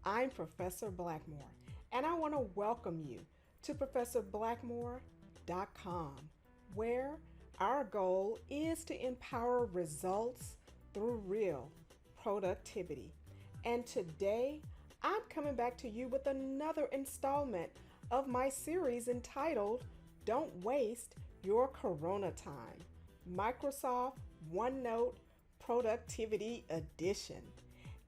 I'm Professor Blackmore, and I want to welcome you to ProfessorBlackmore.com, where our goal is to empower results through real productivity. And today, I'm coming back to you with another installment of my series entitled Don't Waste Your Corona Time, Microsoft OneNote Productivity Edition.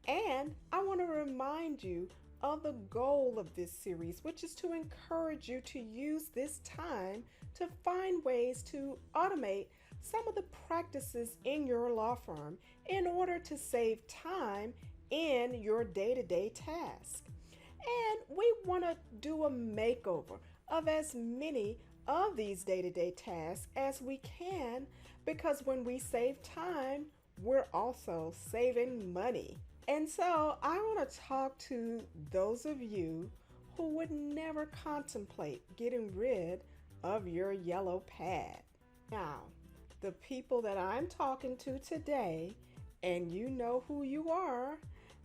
And I want to remind you of the goal of this series, which is to encourage you to use this time to find ways to automate some of the practices in your law firm in order to save time in your day-to-day task. And we want to do a makeover of as many of these day-to-day tasks as we can, because when we save time, we're also saving money. And so I want to talk to those of you who would never contemplate getting rid of your yellow pad. Now, the people that I'm talking to today, and you know who you are,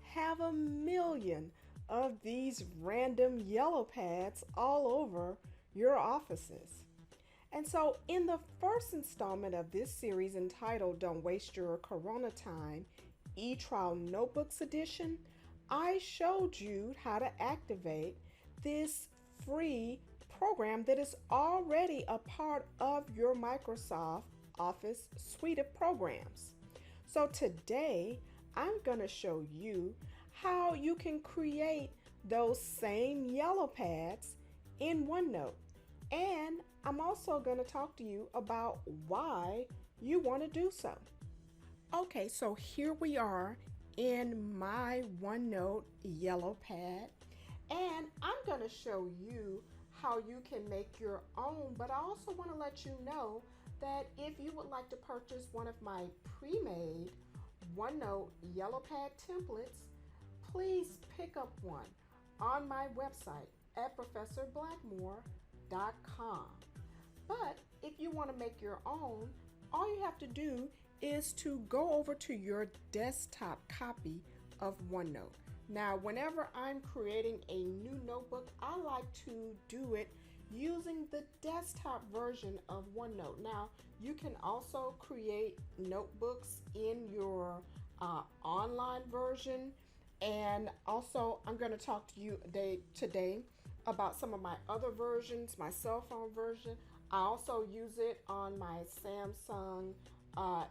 have a million of these random yellow pads all over your offices. And so, in the first installment of this series entitled Don't Waste Your Corona Time, E-Trial Notebooks Edition, I showed you how to activate this free program that is already a part of your Microsoft Office suite of programs. So today, I'm going to show you how you can create those same yellow pads in OneNote. And I'm also going to talk to you about why you want to do so. Okay, so here we are in my OneNote yellow pad, and I'm going to show you how you can make your own, but I also want to let you know that if you would like to purchase one of my pre-made OneNote yellow pad templates, please pick up one on my website at ProfessorBlackmore.com. But if you want to make your own, all you have to do is to go over to your desktop copy of OneNote. Now, whenever I'm creating a new notebook, I like to do it using the desktop version of OneNote. Now, you can also create notebooks in your online version. And also, I'm going to talk to you today about some of my other versions, my cell phone version. I also use it on my Samsung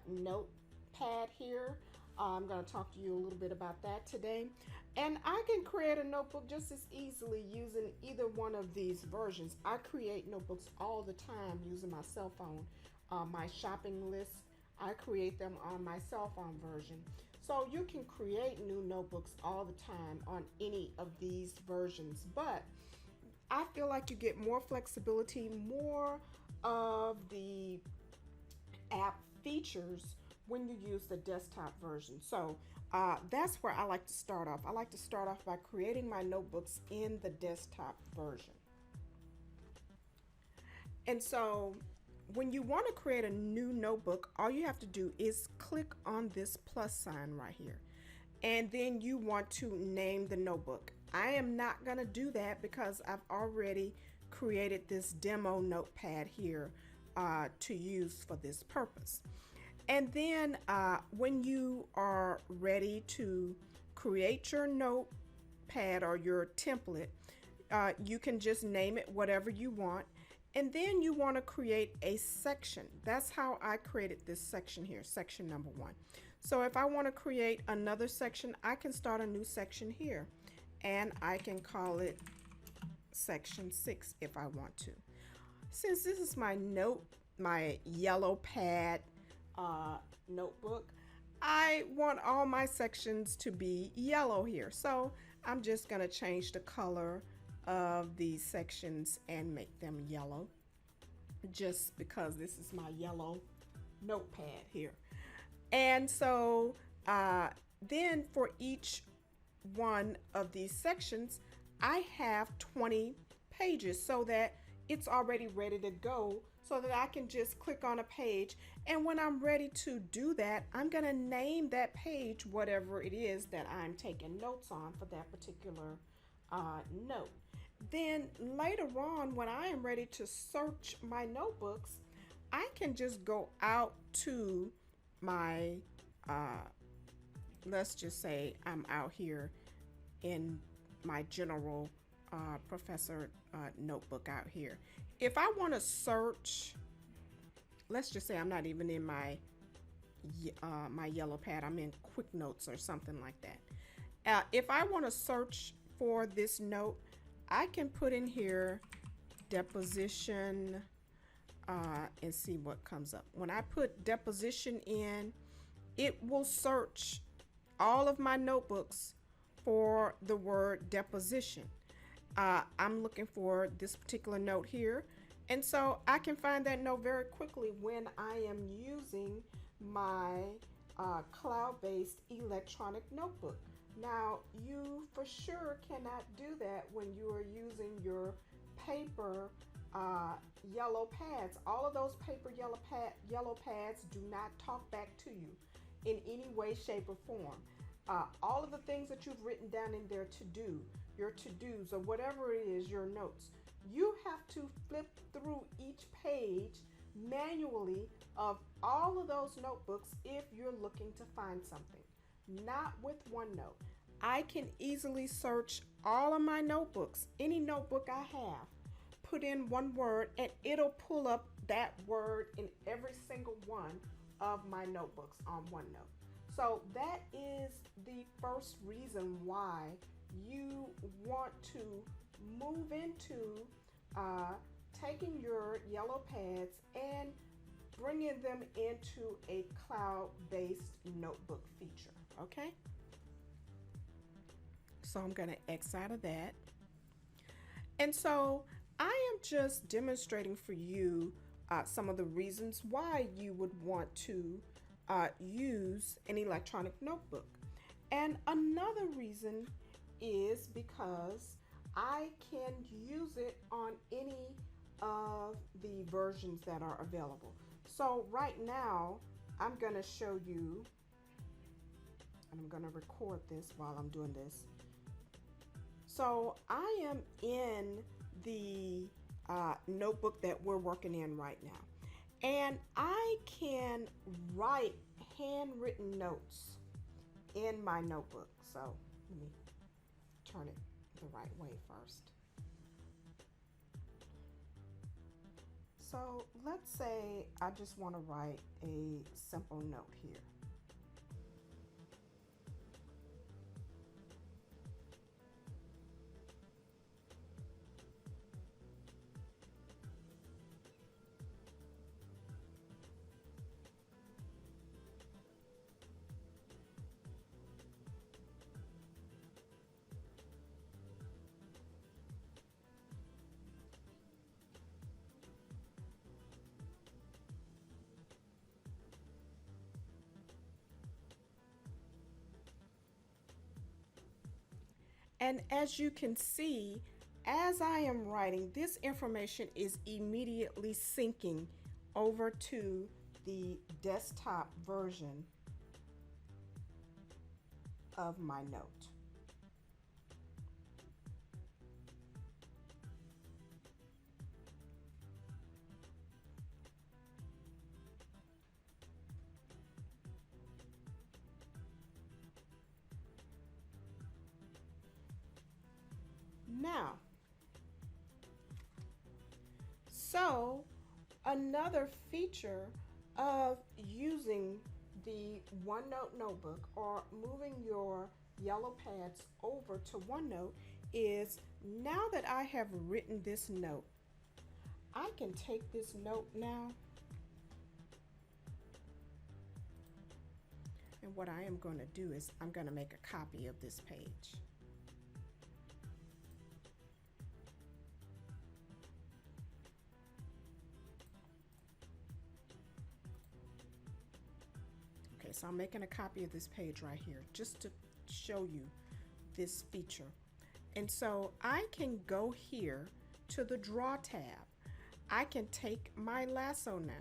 notepad here. I'm going to talk to you a little bit about that today. And I can create a notebook just as easily using either one of these versions. I create notebooks all the time using my cell phone. My shopping list, I create them on my cell phone version. So you can create new notebooks all the time on any of these versions. But I feel like you get more flexibility, more of the app features when you use the desktop version. So that's where I like to start off. I like to start off by creating my notebooks in the desktop version. And so when you want to create a new notebook, all you have to do is click on this plus sign right here. And then you want to name the notebook. I am not going to do that because I've already created this demo notepad here to use for this purpose. And then when you are ready to create your notepad or your template, you can just name it whatever you want. And then you want to create a section. That's how I created this section here, section number 1. So if I want to create another section, I can start a new section here. And I can call it section 6 if I want to. Since this is my yellow pad notebook, I want all my sections to be yellow here. So I'm just going to change the color of these sections and make them yellow, just because this is my yellow notepad here. And so then for each one of these sections, I have 20 pages so that it's already ready to go so that I can just click on a page. And when I'm ready to do that, I'm going to name that page whatever it is that I'm taking notes on for that particular note. Then later on, when I am ready to search my notebooks, I can just go out to my, let's just say I'm out here in my general professor notebook out here. If I want to search, let's just say I'm not even in my yellow pad, I'm in quick notes or something like that. If I want to search for this note, I can put in here deposition and see what comes up. When I put deposition in, it will search all of my notebooks for the word deposition. I'm looking for this particular note here, and so I can find that note very quickly when I am using my cloud-based electronic notebook. Now, you for sure cannot do that when you are using your paper yellow pads. All of those paper yellow pads do not talk back to you in any way, shape, or form. All of the things that you've written down in there to do, your to-dos, or whatever it is, your notes, you have to flip through each page manually of all of those notebooks if you're looking to find something. Not with OneNote. I can easily search all of my notebooks, any notebook I have, put in one word, and it'll pull up that word in every single one of my notebooks on OneNote. So that is the first reason why you want to move into taking your yellow pads and bringing them into a cloud-based notebook feature, okay? So I'm going to X out of that. And so I am just demonstrating for you some of the reasons why you would want to use an electronic notebook. And another reason is because I can use it on any of the versions that are available. So right now, I'm going to show you, and I'm going to record this while I'm doing this. So I am in the notebook that we're working in right now. And I can write handwritten notes in my notebook. So let me turn it the right way first. So let's say I just want to write a simple note here. And as you can see, as I am writing, this information is immediately syncing over to the desktop version of my note. Now, so another feature of using the OneNote notebook or moving your yellow pads over to OneNote is now that I have written this note, I can take this note now, and what I am going to do is I'm going to make a copy of this page. So I'm making a copy of this page right here just to show you this feature. And so I can go here to the Draw tab. I can take my lasso now.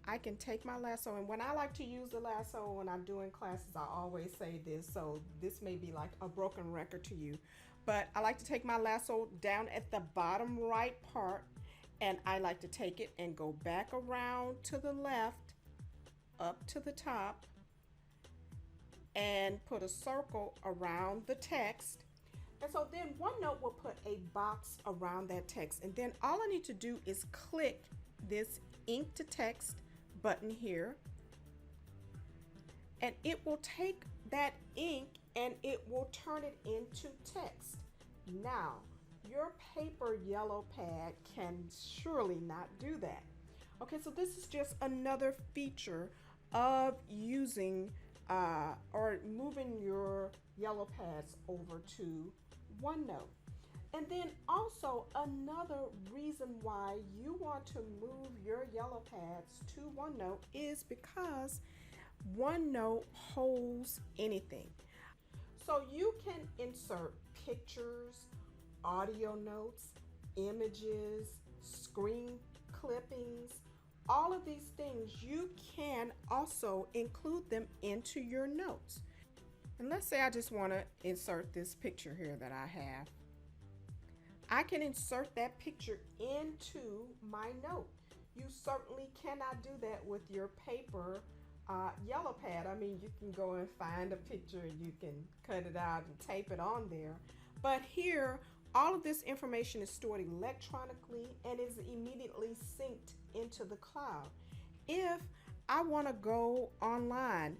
I can take my lasso, and when I like to use the lasso when I'm doing classes, I always say this, so this may be like a broken record to you, but I like to take my lasso down at the bottom right part, and I like to take it and go back around to the left, up to the top, and put a circle around the text. And so then OneNote will put a box around that text, and then all I need to do is click this ink to text button here, and it will take that ink and it will turn it into text. Now, your paper yellow pad can surely not do that. Okay, so this is just another feature of using or moving your yellow pads over to OneNote. And then also another reason why you want to move your yellow pads to OneNote is because OneNote holds anything. So you can insert pictures, audio notes, images, screen clippings, all of these things. You can also include them into your notes. And let's say I just want to insert this picture here that I have. I can insert that picture into my note. You certainly cannot do that with your paper yellow pad. I mean, you can go and find a picture and you can cut it out and tape it on there. But here, all of this information is stored electronically and is immediately synced into the cloud. If I want to go online,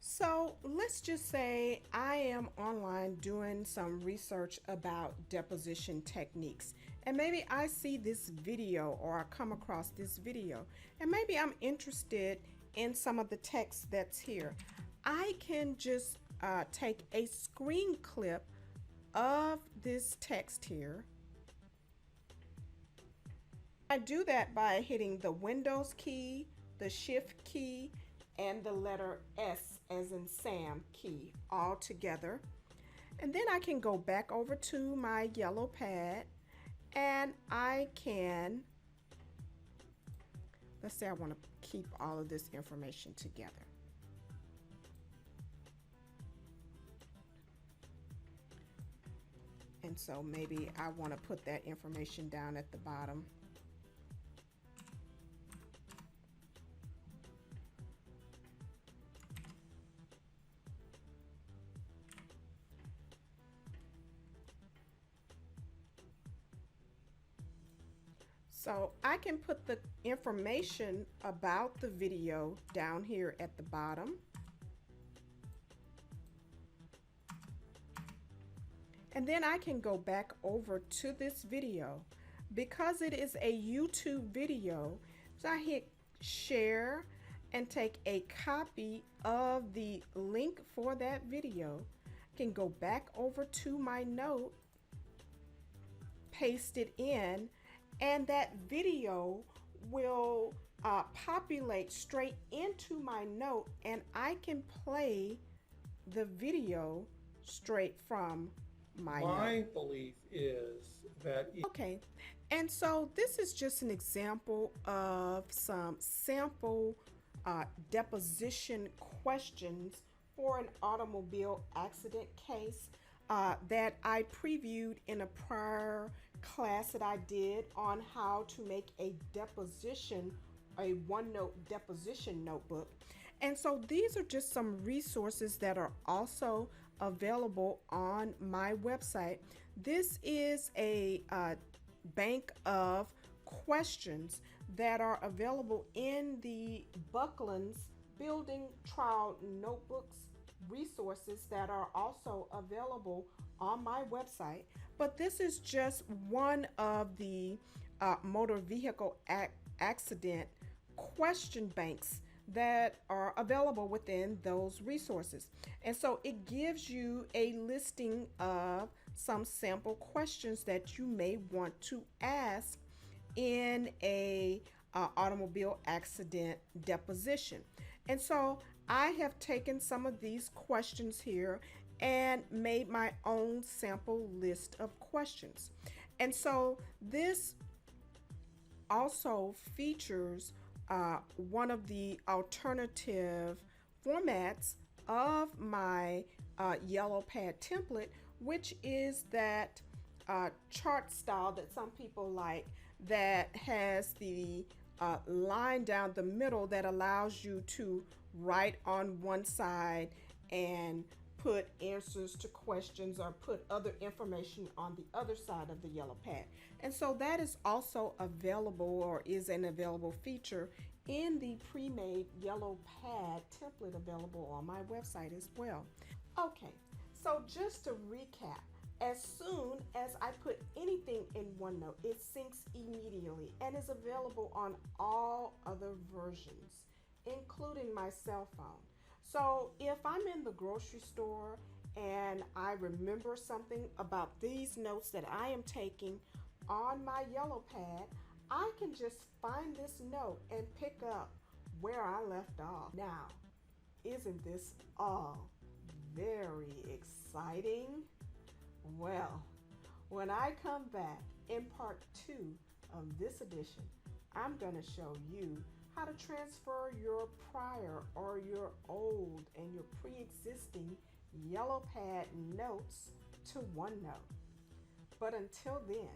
so let's just say I am online doing some research about deposition techniques, and maybe I see this video or I come across this video, and maybe I'm interested in some of the text that's here. I can just take a screen clip of this text here. I do that by hitting the Windows key, the Shift key, and the letter S as in Sam key all together. And then I can go back over to my yellow pad and I can, let's say I want to keep all of this information together. And so maybe I want to put that information down at the bottom. So I can put the information about the video down here at the bottom. And then I can go back over to this video. Because it is a YouTube video, so I hit share and take a copy of the link for that video. I can go back over to my note, paste it in, and that video will populate straight into my note, and I can play the video straight from my note. My belief is that okay, and so this is just an example of some sample deposition questions for an automobile accident case that I previewed in a prior class that I did on how to make a deposition, a OneNote deposition notebook. And so these are just some resources that are also available on my website. This is a bank of questions that are available in the Buckland's Building Trial Notebooks resources that are also available on my website. But this is just one of the motor vehicle accident question banks that are available within those resources. And so it gives you a listing of some sample questions that you may want to ask in a automobile accident deposition. And so I have taken some of these questions here and made my own sample list of questions. And so this also features one of the alternative formats of my yellow pad template, which is that chart style that some people like, that has the line down the middle that allows you to write on one side and put answers to questions or put other information on the other side of the yellow pad. And so that is also available, or is an available feature in the pre-made yellow pad template available on my website as well. Okay, so just to recap, as soon as I put anything in OneNote, it syncs immediately and is available on all other versions, including my cell phone. So if I'm in the grocery store and I remember something about these notes that I am taking on my yellow pad, I can just find this note and pick up where I left off. Now, isn't this all very exciting? Well, when I come back in part 2 of this edition, I'm going to show you how to transfer your prior or your old and your pre-existing yellow pad notes to OneNote. But until then,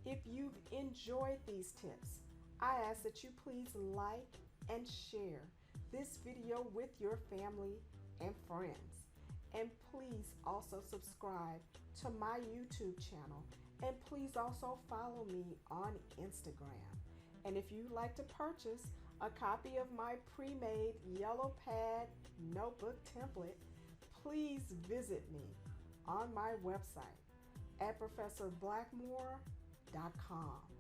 if you've enjoyed these tips, I ask that you please like and share this video with your family and friends. And please also subscribe to my YouTube channel. And please also follow me on Instagram. And if you'd like to purchase a copy of my pre-made yellow pad notebook template, please visit me on my website at professorblackmore.com.